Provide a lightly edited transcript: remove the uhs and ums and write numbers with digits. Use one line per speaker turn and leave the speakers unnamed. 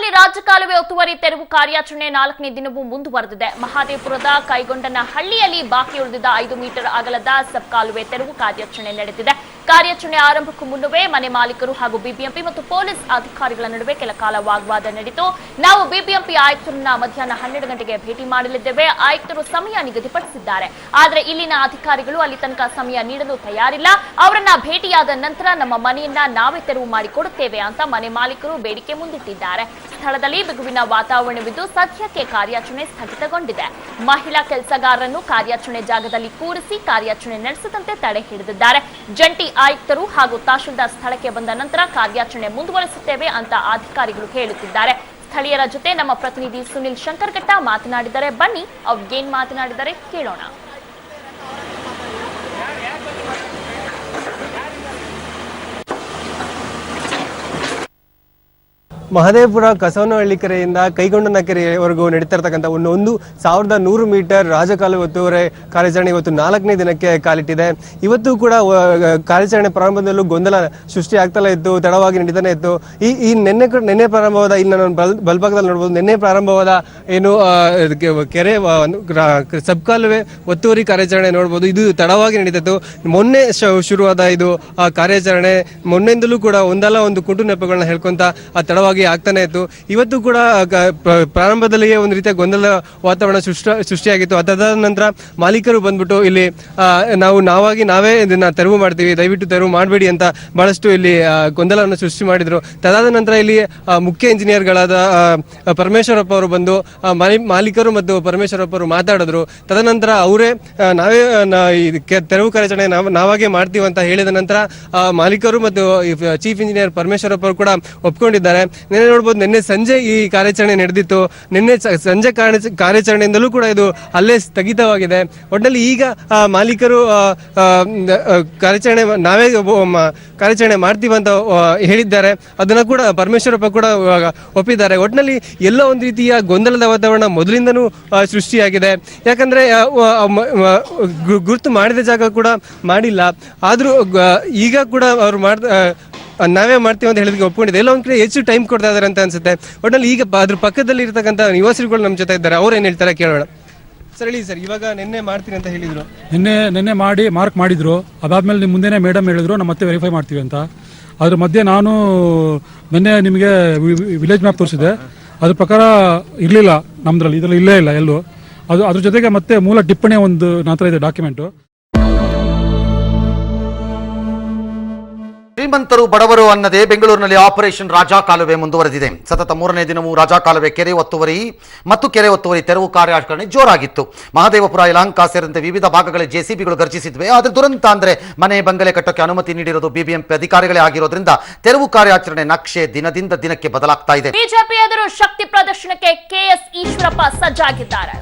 ರಾಜ್ಯದಲ್ಲಿ ರಾಜಕಾಲುವೆ ಒತ್ತುವರಿ ತೆರವು ಕಾರ್ಯಾಚರಣೆ 4ನೇ ದಿನವೂ ಮುಂದುವರೆದಿದೆ. ಮಹಾದೇವಪುರದ ಕೈಗೊಂಡನಹಳ್ಳಿಯಲ್ಲಿ ಬಾಕಿ ಉಳಿದಿದ್ದ 5 ಮೀಟರ್ ಅಗಲದ ಸಬ್ ಕಾಲುವೆ ತೆರವು ಕಾರ್ಯಾಚರಣೆ ನಡೆದಿದೆ. ಕಾರ್ಯಾಚರಣೆ ಆರಂಭಕ್ಕೂ ಮುನ್ನವೇ ಮನೆ ಮಾಲೀಕರು ಹಾಗೂ ಬಿಬಿಎಂಪಿ ಮತ್ತು ಪೊಲೀಸ್ ಅಧಿಕಾರಿಗಳ ನಡುವೆ ಕೆಲ ಕಾಲ ವಾಗ್ವಾದ ನಡೆಯಿತು. ನಾವು ಬಿಬಿಎಂಪಿ ಆಯುಕ್ತರನ್ನ ಮಧ್ಯಾಹ್ನ 12 ಗಂಟೆಗೆ ಭೇಟಿ ಮಾಡಲಿದ್ದೇವೆ. ಆಯುಕ್ತರು ಸಮಯ ನಿಗದಿಪಡಿಸಿದ್ದಾರೆ. ಆದರೆ ಇಲ್ಲಿನ ಅಧಿಕಾರಿಗಳು ಅಲ್ಲಿ ತನಕ ಸಮಯ ನೀಡಲು ತಯಾರಿಲ್ಲ. ಅವರನ್ನ ಭೇಟಿಯಾದ ನಂತರ ನಮ್ಮ ಮನೆಯನ್ನ ನಾವೇ ತೆರವು ಮಾಡಿಕೊಡುತ್ತೇವೆ ಅಂತ ಮನೆ ಮಾಲೀಕರು ಬೇಡಿಕೆ ಮುಂದಿಟ್ಟಿದ್ದಾರೆ. ಸ್ಥಳದಲ್ಲಿ ಬಿಗುವಿನ ವಾತಾವರಣವಿದ್ದು ಸದ್ಯಕ್ಕೆ ಕಾರ್ಯಾಚರಣೆ ಸ್ಥಗಿತಗೊಂಡಿದೆ. ಮಹಿಳಾ ಕೆಲಸಗಾರರನ್ನು ಕಾರ್ಯಾಚರಣೆ ಜಾಗದಲ್ಲಿ ಕೂರಿಸಿ ಕಾರ್ಯಾಚರಣೆ ನಡೆಸದಂತೆ ತಡೆ ಹಿಡಿದಿದ್ದಾರೆ. ಜಂಟಿ ಆಯುಕ್ತರು ಹಾಗೂ ತಹಶೀಲ್ದಾರ್ ಸ್ಥಳಕ್ಕೆ ಬಂದ ನಂತರ ಕಾರ್ಯಾಚರಣೆ ಮುಂದುವರಿಸುತ್ತೇವೆ ಅಂತ ಅಧಿಕಾರಿಗಳು ಹೇಳುತ್ತಿದ್ದಾರೆ. ಸ್ಥಳೀಯರ ಜೊತೆ ನಮ್ಮ ಪ್ರತಿನಿಧಿ ಸುನಿಲ್ ಶಂಕರಘಟ್ಟ ಮಾತನಾಡಿದ್ದಾರೆ. ಬನ್ನಿ ಅವ್ರಿಗೇನ್ ಮಾತನಾಡಿದ್ದಾರೆ ಕೇಳೋಣ.
ಮಹದೇವಪುರ ಕಸವನಹಳ್ಳಿ ಕೆರೆಯಿಂದ ಕೈಗೊಂಡನ ಕೆರೆಯವರೆಗೂ ನಡೀತಾ ಇರತಕ್ಕಂಥ 1100 ಮೀಟರ್ ರಾಜಕಾಲುವೆ ಒತ್ತುವರಿ ಕಾರ್ಯಾಚರಣೆ ಇವತ್ತು 4ನೇ ದಿನಕ್ಕೆ ಕಾಲಿಟ್ಟಿದೆ. ಇವತ್ತು ಕೂಡ ಕಾರ್ಯಾಚರಣೆ ಪ್ರಾರಂಭದಲ್ಲೂ ಗೊಂದಲ ಸೃಷ್ಟಿ ಆಗ್ತಲೇ ಇತ್ತು, ತಡವಾಗಿ ನಡೀತಾನೆ ಇತ್ತು. ಈ ನಿನ್ನೆ ಪ್ರಾರಂಭವಾದ ಇಲ್ಲಿ ನಾನು ಬಲ್ಭಾಗದಲ್ಲಿ ನೋಡ್ಬೋದು, ನಿನ್ನೆ ಪ್ರಾರಂಭವಾದ ಏನು ಕೆರೆ ಸಬ್ ಕಾಲುವೆ ಒತ್ತುವರಿ ಕಾರ್ಯಾಚರಣೆ ನೋಡ್ಬೋದು, ಇದು ತಡವಾಗಿ ನಡೀತಿತ್ತು. ಮೊನ್ನೆ ಶುರುವಾದ ಇದು ಕಾರ್ಯಾಚರಣೆ ಮೊನ್ನೆಯಿಂದಲೂ ಕೂಡ ಒಂದಲ್ಲ ಒಂದು ಕುಟು ನೆಪಗಳನ್ನ ಹೇಳ್ಕೊಂತ ತಡವಾಗಿ ಆಗ್ತಾನೆ ಇತ್ತು. ಇವತ್ತು ಕೂಡ ಪ್ರಾರಂಭದಲ್ಲಿಯೇ ಒಂದು ರೀತಿಯ ಗೊಂದಲ ವಾತಾವರಣ ಸೃಷ್ಟಿಯಾಗಿತ್ತು. ಅದಾದ ನಂತರ ಮಾಲೀಕರು ಬಂದ್ಬಿಟ್ಟು ಇಲ್ಲಿ ನಾವೇ ಇದನ್ನ ತೆರವು ಮಾಡ್ತೀವಿ, ದಯವಿಟ್ಟು ತೆರವು ಮಾಡಬೇಡಿ ಅಂತ ಬಹಳಷ್ಟು ಇಲ್ಲಿ ಗೊಂದಲವನ್ನು ಸೃಷ್ಟಿ ಮಾಡಿದ್ರು. ತದಾದ ನಂತರ ಇಲ್ಲಿ ಮುಖ್ಯ ಇಂಜಿನಿಯರ್ಗಳಾದ ಪರಮೇಶ್ವರಪ್ಪ ಅವರು ಬಂದು ಮಾಲೀಕರು ಮತ್ತು ಪರಮೇಶ್ವರಪ್ಪ ಅವರು ಮಾತಾಡಿದ್ರು. ತದನಂತರ ಅವರೇ ನಾವೇ ತೆರವು ಕಾರ್ಯಾಚರಣೆ ನಾವಾಗೆ ಮಾಡ್ತೀವಿ ಅಂತ ಹೇಳಿದ ನಂತರ ಮಾಲೀಕರು ಮತ್ತು ಚೀಫ್ ಇಂಜಿನಿಯರ್ ಪರಮೇಶ್ವರಪ್ಪ ಅವರು ಕೂಡ ಒಪ್ಕೊಂಡಿದ್ದಾರೆ. ನಿನ್ನೆ ನೋಡ್ಬೋದು, ನಿನ್ನೆ ಸಂಜೆ ಈ ಕಾರ್ಯಾಚರಣೆ ನಡೆದಿತ್ತು. ನಿನ್ನೆ ಸಂಜೆ ಕಾರ್ಯಾಚರಣೆಯಿಂದಲೂ ಕೂಡ ಇದು ಅಲ್ಲೇ ಸ್ಥಗಿತವಾಗಿದೆ. ಒಟ್ಟಿನಲ್ಲಿ ಈಗ ಮಾಲೀಕರು ಕಾರ್ಯಾಚರಣೆ ಮಾಡ್ತೀವಂತ ಹೇಳಿದ್ದಾರೆ. ಅದನ್ನ ಕೂಡ ಪರಮೇಶ್ವರಪ್ಪ ಕೂಡ ಒಪ್ಪಿದ್ದಾರೆ. ಒಟ್ಟಿನಲ್ಲಿ ಎಲ್ಲ ಒಂದು ರೀತಿಯ ಗೊಂದಲದ ವಾತಾವರಣ ಮೊದಲಿಂದನೂ ಸೃಷ್ಟಿಯಾಗಿದೆ. ಯಾಕಂದ್ರೆ ಗುರುತು ಮಾಡಿದ ಜಾಗ ಕೂಡ ಮಾಡಿಲ್ಲ, ಆದ್ರೂ ಈಗ ಕೂಡ ಅವರು ನಾವೇ ಮಾಡ್ತೀವಿ ಅಂತ ಹೇಳಿದ್ರೆ ಒಪ್ಕೊಂಡಿದೆ. ಎಲ್ಲ ಒಂದ್ ಕಡೆ ಹೆಚ್ಚು ಟೈಮ್ ಕೊಡ್ತಾ ಇದಾರೆ ಅಂತ ಅನ್ಸುತ್ತೆ. ಒಟ್ಟಿನಲ್ಲಿ ಈಗ ಅದ್ರ ಪಕ್ಕದಲ್ಲಿ ಇರತಕ್ಕಂಥ ನಿವಾಸಿಗಳು ನಮ್ಮ ಜೊತೆ ಇದ್ದಾರೆ, ಅವ್ರು ಏನ್ ಹೇಳ್ತಾರೆ ಕೇಳೋಣ. ಸರ್ ಹೇಳಿ ಸರ್, ಇವಾಗ ನಿನ್ನೆ ಮಾಡ್ತೀನಿ ಅಂತ ಹೇಳಿದ್ರು,
ನಿನ್ನೆ ಮಾಡಿ ಮಾರ್ಕ್ ಮಾಡಿದ್ರು. ಅದಾದ್ಮೇಲೆ ನಿಮ್ಮ ಮುಂದೆನೇ ಮೇಡಮ್ ಹೇಳಿದ್ರು ನಮ್ಮ ಮತ್ತೆ ವೆರಿಫೈ ಮಾಡ್ತೀವಿ ಅಂತ. ಅದ್ರ ಮಧ್ಯೆ ನಾನು ನಿನ್ನೆ ನಿಮಗೆ ವಿಲೇಜ್ ಮ್ಯಾಪ್ ತೋರಿಸಿದೆ, ಅದ್ರ ಪ್ರಕಾರ ಇರಲಿಲ್ಲ ನಮ್ದ್ರಲ್ಲಿ, ಇದ್ರಲ್ಲಿ ಇಲ್ಲೇ ಇಲ್ಲ ಎಲ್ಲೂ. ಅದ್ರ ಜೊತೆಗೆ ಮತ್ತೆ ಮೂಲ ಟಿಪ್ಪಣಿ ಒಂದು ನಂತರ ಇದೆ ಡಾಕ್ಯುಮೆಂಟು.
ಶ್ರೀಮಂತರು ಬಡವರು ಅನ್ನದೇ ಬೆಂಗಳೂರಿನಲ್ಲಿ ಆಪರೇಷನ್ ರಾಜಕಾಲುವೆ ಮುಂದುವರೆದಿದೆ. ಸತತ 3ನೇ ದಿನವೂ ರಾಜಕಾಲುವೆ ಕೆರೆ ಒತ್ತುವರಿ ತೆರವು ಕಾರ್ಯಾಚರಣೆ ಜೋರಾಗಿತ್ತು. ಮಹದೇವಪುರ, ಯಲಹಂಕ ಸೇರಿದಂತೆ ವಿವಿಧ ಭಾಗಗಳಲ್ಲಿ ಜೆಸಿಬಿಗಳು ಗರ್ಜಿಸಿದ್ವೆ. ಆದರೆ ದುರಂತ ಅಂದ್ರೆ ಮನೆ ಬಂಗಲೆ ಕಟ್ಟೋಕೆ ಅನುಮತಿ ನೀಡಿರೋದು ಬಿಬಿಎಂಪಿ ಅಧಿಕಾರಿಗಳೇ ಆಗಿರೋದ್ರಿಂದ ತೆರವು ಕಾರ್ಯಾಚರಣೆ ನಕ್ಷೆ ದಿನದಿಂದ ದಿನಕ್ಕೆ ಬದಲಾಗ್ತಾ ಇದೆ.
ಬಿಜೆಪಿ ಎದುರು ಶಕ್ತಿ ಪ್ರದರ್ಶನಕ್ಕೆ ಕೆಎಸ್ ಈಶ್ವರಪ್ಪ ಸಜ್ಜಾಗಿದ್ದಾರೆ.